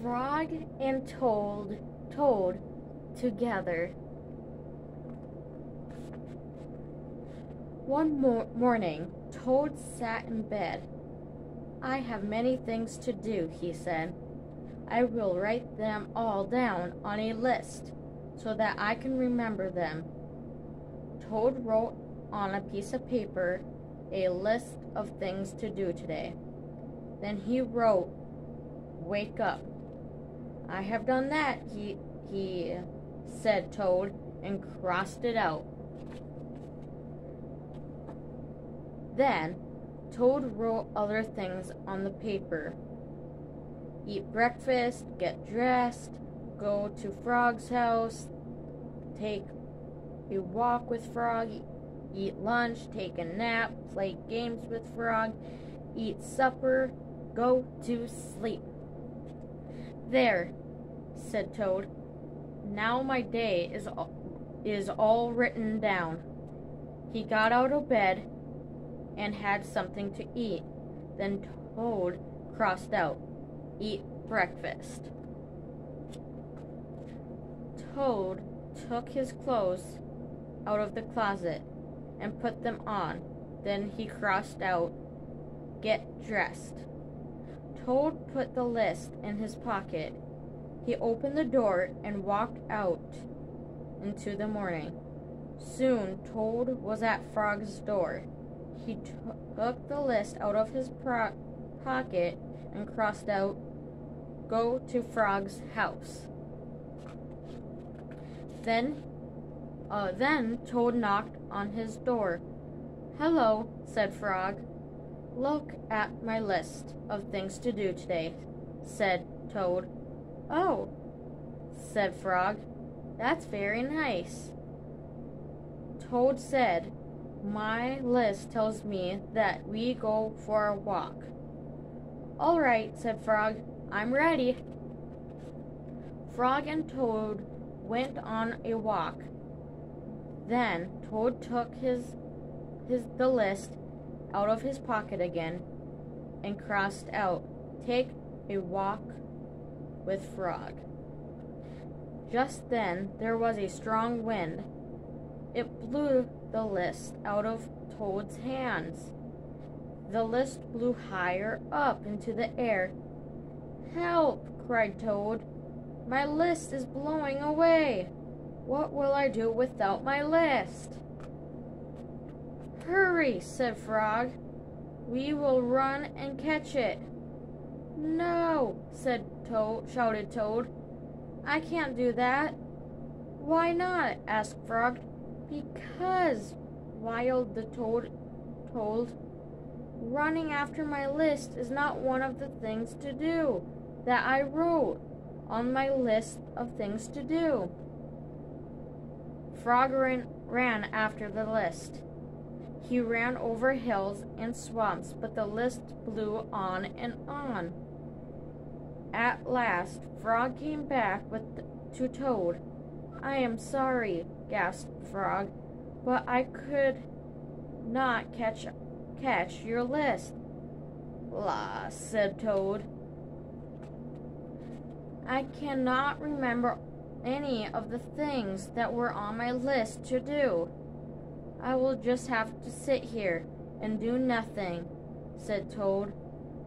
Frog and Toad together. One morning, Toad sat in bed. "I have many things to do," he said. "I will write them all down on a list so that I can remember them." Toad wrote on a piece of paper a list of things to do today. Then he wrote, "Wake up." "I have done that," he said Toad, and crossed it out. Then Toad wrote other things on the paper. Eat breakfast, get dressed, go to Frog's house, take a walk with Frog, eat lunch, take a nap, play games with Frog, eat supper, go to sleep. "There," said Toad. "Now my day is all written down." He got out of bed and had something to eat. Then Toad crossed out, "Eat breakfast." Toad took his clothes out of the closet and put them on. Then he crossed out, "Get dressed." Toad put the list in his pocket. He opened the door and walked out into the morning. Soon Toad was at Frog's door. He took the list out of his pocket and crossed out, "Go to Frog's house." Then Toad knocked on his door. "Hello," said Frog. "Look at my list of things to do today," said Toad. "Oh," said Frog, "that's very nice." Toad said, "My list tells me that we go for a walk." "All right," said Frog, "I'm ready." Frog and Toad went on a walk. Then Toad took the list out of his pocket again and crossed out, "Take a walk with Frog." Just then there was a strong wind. It blew the list out of Toad's hands. The list blew higher up into the air. "Help!" cried Toad. "My list is blowing away. What will I do without my list?" "Hurry," said Frog. "We will run and catch it." "No," shouted Toad. "I can't do that." "Why not?" asked Frog. "Because," wailed the Toad, "running after my list is not one of the things to do that I wrote on my list of things to do." Frog ran after the list. He ran over hills and swamps, but the list blew on and on. At last, Frog came back to Toad. "I am sorry," gasped Frog, "but I could not catch your list." "La," said Toad. "I cannot remember any of the things that were on my list to do. I will just have to sit here and do nothing," said Toad.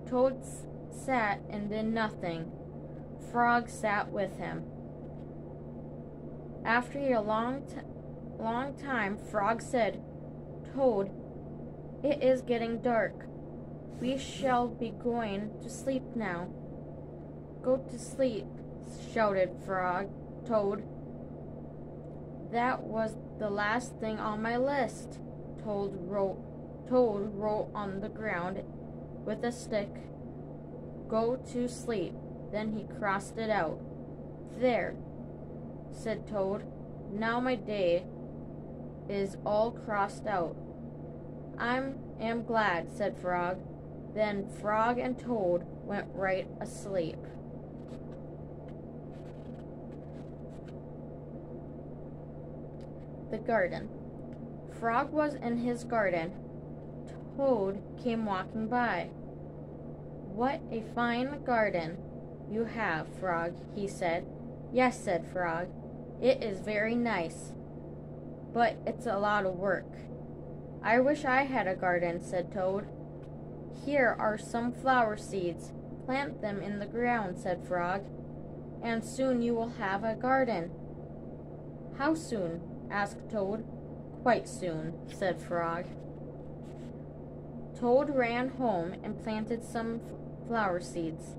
Toad sat and did nothing. Frog sat with him. After a long time, Frog said, "Toad, it is getting dark. We shall be going to sleep now." "Go to sleep," shouted Toad. "That was the last thing on my list." Toad wrote on the ground with a stick, "Go to sleep." Then he crossed it out. "There," said Toad. "Now my day is all crossed out." "I am glad," said Frog. Then Frog and Toad went right asleep. The garden. Frog was in his garden. Toad came walking by. "What a fine garden you have, Frog, he said. Yes, said Frog. It is very nice, but it's a lot of work. I wish I had a garden, said Toad. Here are some flower seeds. Plant them in the ground, said Frog, and soon you will have a garden. How soon? Asked Toad. Quite soon, said Frog. Toad ran home and planted some flower seeds.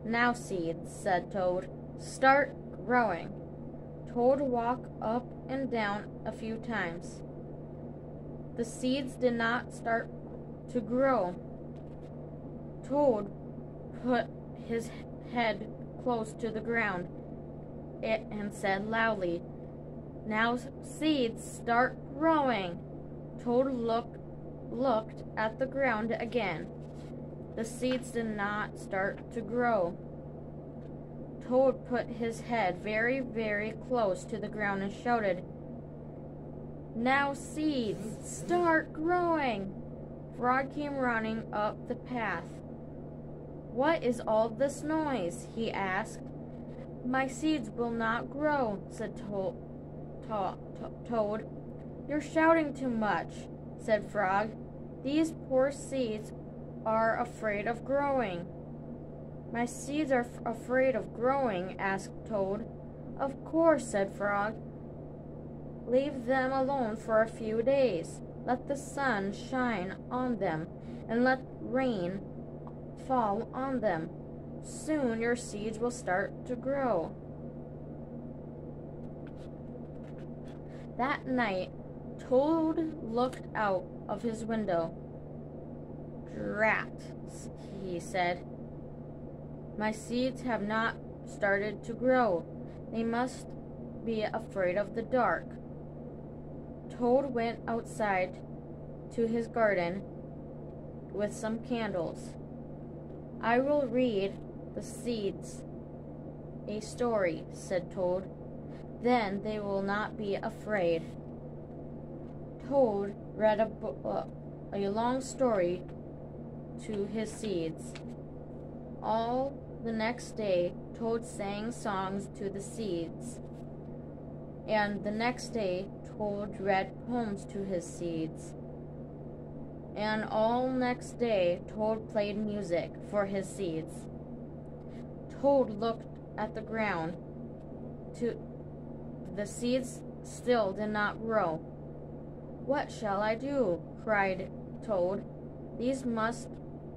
Now, seeds, said Toad, start growing. Toad walked up and down a few times. The seeds did not start to grow. Toad put his head close to the ground and said loudly, Now seeds start growing. Toad looked at the ground again. The seeds did not start to grow. Toad put his head very, very close to the ground and shouted, Now seeds, start growing! Frog came running up the path. What is all this noise? He asked. My seeds will not grow, said Toad. You're shouting too much, said Frog. These poor seeds are afraid of growing. My seeds are afraid of growing, asked Toad. Of course, said Frog. Leave them alone for a few days. Let the sun shine on them, and let rain fall on them. Soon your seeds will start to grow. That night, Toad looked out of his window. Drat, he said. My seeds have not started to grow. They must be afraid of the dark. Toad went outside to his garden with some candles. I will read the seeds a story, said Toad. Then they will not be afraid. Toad read a long story to his seeds. All the next day, Toad sang songs to the seeds. And the next day, Toad read poems to his seeds. And all next day, Toad played music for his seeds. Toad looked at the ground. The seeds still did not grow. What shall I do? Cried Toad. These must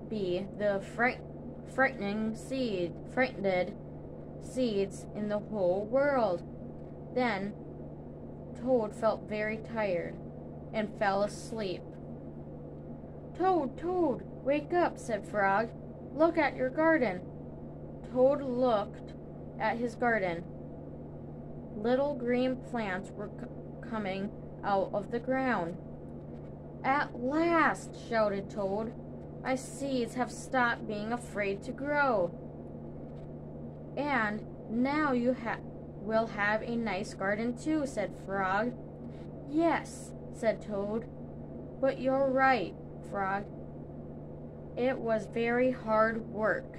be the frightened seeds in the whole world. Then Toad felt very tired and fell asleep. Toad, Toad, wake up, said Frog. Look at your garden. Toad looked at his garden. Little green plants were coming out of the ground. At last, shouted Toad. My seeds have stopped being afraid to grow. And now you will have a nice garden too, said Frog. Yes, said Toad. But you're right, Frog. It was very hard work.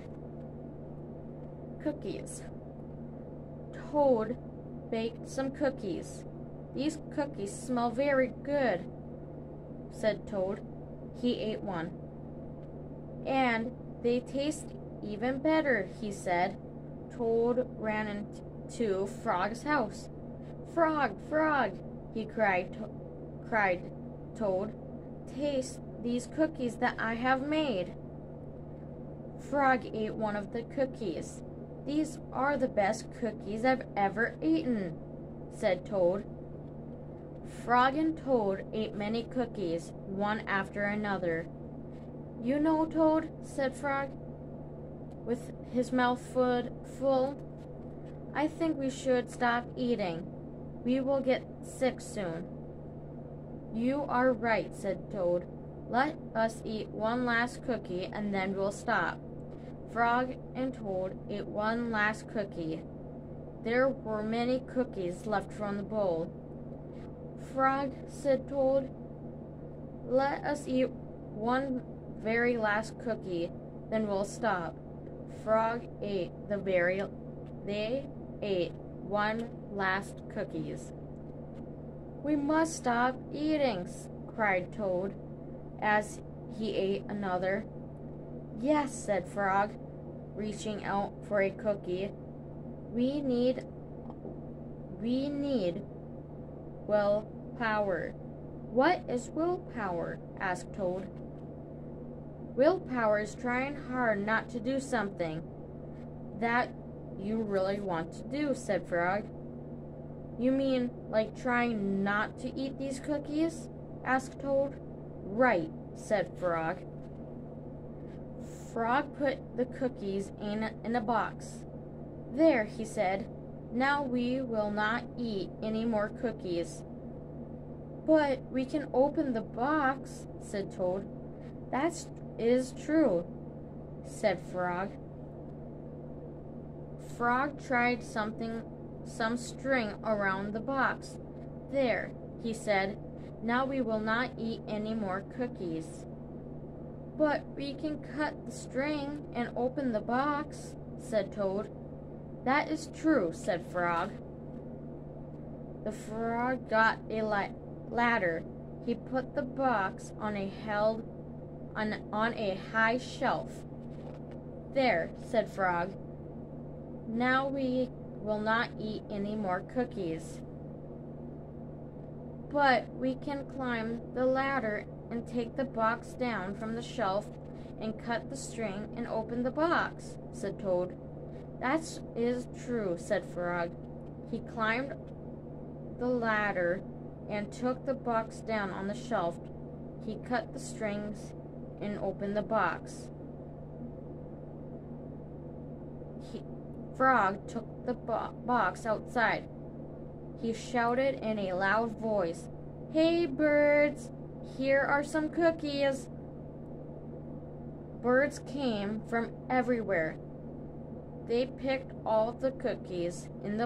Cookies. Toad baked some cookies. These cookies smell very good, said Toad. He ate one. And they taste even better, he said. Toad ran into Frog's house. Frog, Frog, he cried. Toad. Taste these cookies that I have made. Frog ate one of the cookies. These are the best cookies I've ever eaten, said Toad. Frog and Toad ate many cookies, one after another. You know, Toad, said Frog, with his mouth full, I think we should stop eating. We will get sick soon. You are right, said Toad. Let us eat one last cookie and then we'll stop. Frog and Toad ate one last cookie. There were many cookies left from the bowl. Frog, said Toad, let us eat one very last cookie, then we'll stop. Frog ate they ate one last cookies. We must stop eating, cried Toad as he ate another. Yes, said Frog, reaching out for a cookie. We need willpower. What is willpower? Asked Toad. Willpower is trying hard not to do something that you really want to do, said Frog. You mean like trying not to eat these cookies? Asked Toad. Right, said Frog. Frog put the cookies in a box. There, he said. Now we will not eat any more cookies. But we can open the box, said Toad. That is true, said Frog. Frog tried some string around the box. There, he said. Now we will not eat any more cookies. But we can cut the string and open the box, said Toad. That is true, said Frog. The Frog got a ladder. He put the box on a high shelf. There, said Frog. Now we will not eat any more cookies. But we can climb the ladder and take the box down from the shelf and cut the string and open the box, said Toad. That is true, said Frog. He climbed the ladder and took the box down on the shelf. He cut the strings and opened the box. Frog took the box outside. He shouted in a loud voice, "Hey, birds! Here are some cookies!" Birds came from everywhere. They picked all the cookies in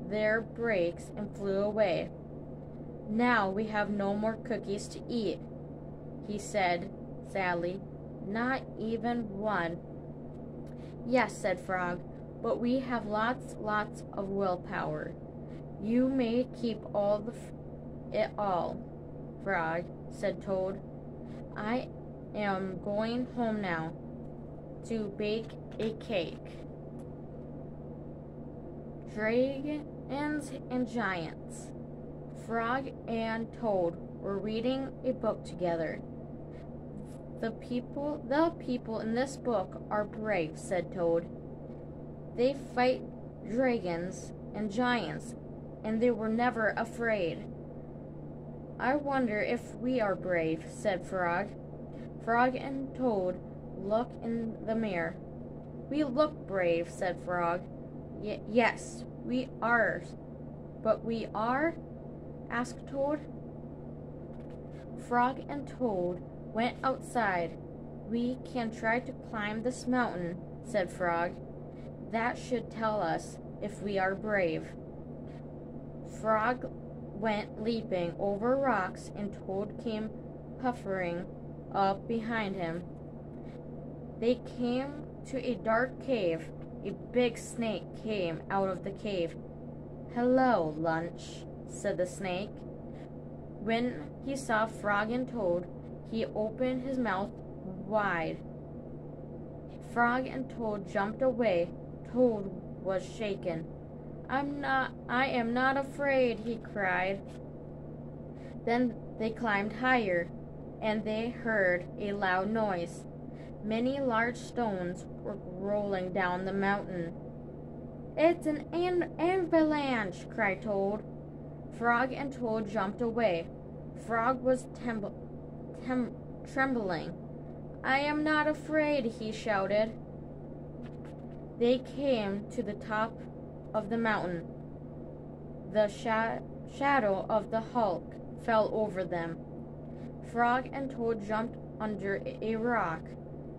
their beaks and flew away. Now we have no more cookies to eat, he said sadly. Not even one. Yes, said Frog, but we have lots of willpower. You may keep it all, Frog, said Toad. I am going home now to bake a cake. Dragons and Giants. Frog and Toad were reading a book together. The people in this book are brave, said Toad. They fight dragons and giants, and they were never afraid. I wonder if we are brave, said Frog. Frog and Toad looked in the mirror. We look brave, said Frog. Yes, we are. But we are? Asked Toad. Frog and Toad went outside. We can try to climb this mountain, said Frog. That should tell us if we are brave. Frog went leaping over rocks, and Toad came puffering up behind him. They came to a dark cave. A big snake came out of the cave. "Hello, Lunch," said the snake. When he saw Frog and Toad, he opened his mouth wide. Frog and Toad jumped away. Toad was shaken. I am not afraid, he cried. Then they climbed higher, and they heard a loud noise. Many large stones were rolling down the mountain. It's an avalanche, cried Toad. Frog and Toad jumped away. Frog was trembling. I am not afraid, he shouted. They came to the top of the mountain. The shadow of the Hulk fell over them. Frog and Toad jumped under a rock.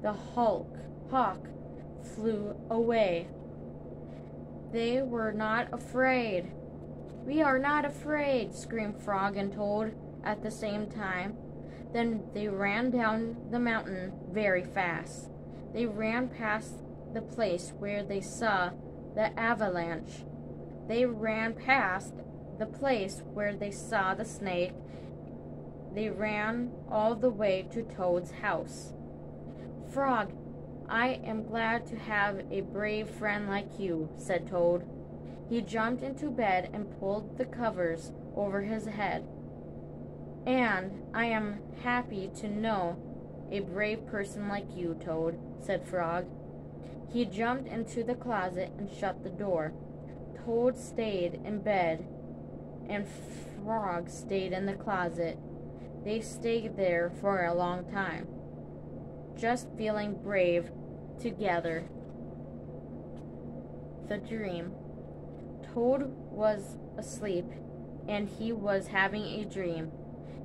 The hawk flew away. They were not afraid. We are not afraid, screamed Frog and Toad at the same time. Then they ran down the mountain very fast. They ran past the place where they saw the avalanche. They ran past the place where they saw the snake. They ran all the way to Toad's house. Frog, I am glad to have a brave friend like you, said Toad. He jumped into bed and pulled the covers over his head. And I am happy to know a brave person like you, Toad, said Frog. He jumped into the closet and shut the door. Toad stayed in bed, and Frog stayed in the closet. They stayed there for a long time, just feeling brave together. The dream. Toad was asleep, and he was having a dream.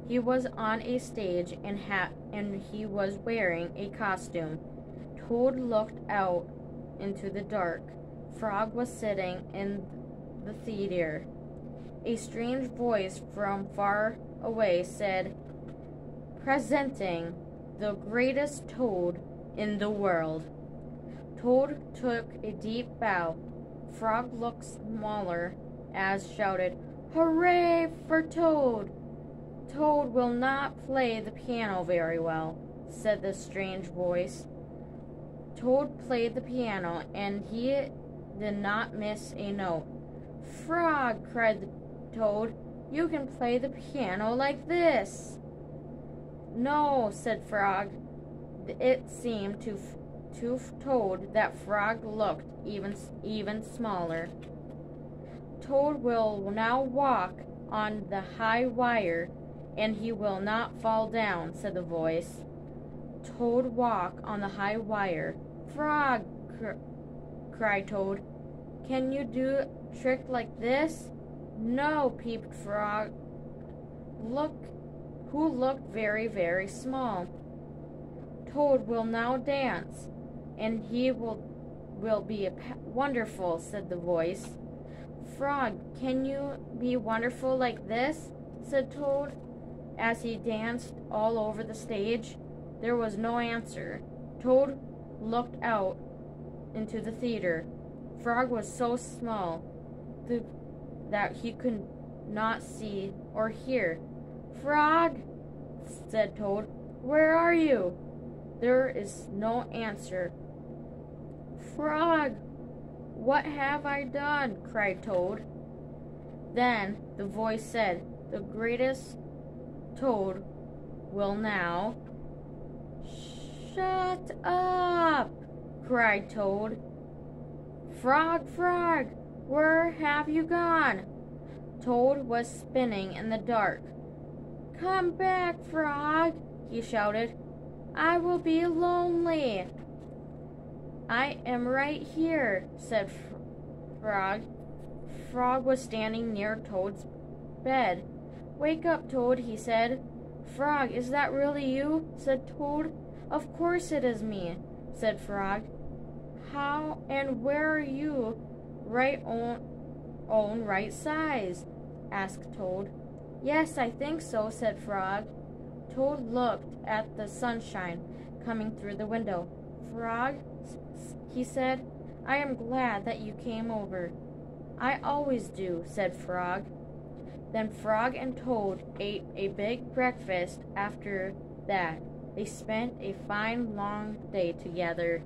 He was on a stage and he was wearing a costume. Toad looked out into the dark. Frog was sitting in the theater. A strange voice from far away said, "Presenting the greatest Toad in the world." Toad took a deep bow. Frog looked smaller as shouted, "Hooray for Toad!" "Toad will not play the piano very well," said the strange voice. Toad played the piano, and he did not miss a note. "Frog," cried the Toad, "you can play the piano like this." "No," said Frog. It seemed to Toad that Frog looked even smaller. "Toad will now walk on the high wire, and he will not fall down," said the voice. Toad walk on the high wire. "Frog," cried Toad, "can you do a trick like this?" "No," peeped Frog, who looked very, very small. "Toad will now dance, and he will be wonderful," said the voice. "Frog, can you be wonderful like this?" said Toad, as he danced all over the stage. There was no answer. Toad looked out into the theater. Frog was so small that he could not see or hear. "Frog," said Toad, "where are you?" There is no answer. "Frog, what have I done?" cried Toad. Then the voice said, "The greatest Toad will now—" "Shut up!" cried Toad. "Frog, Frog, where have you gone?" Toad was spinning in the dark. "Come back, Frog," he shouted. "I will be lonely." "I am right here," said Frog. Frog was standing near Toad's bed. "Wake up, Toad," he said. "Frog, is that really you?" said Toad. "Of course it is me," said Frog. "How and where are you own right size?" asked Toad. "Yes, I think so," said Frog. Toad looked at the sunshine coming through the window. "Frog," he said, "I am glad that you came over." "I always do," said Frog. Then Frog and Toad ate a big breakfast. After that, they spent a fine long day together.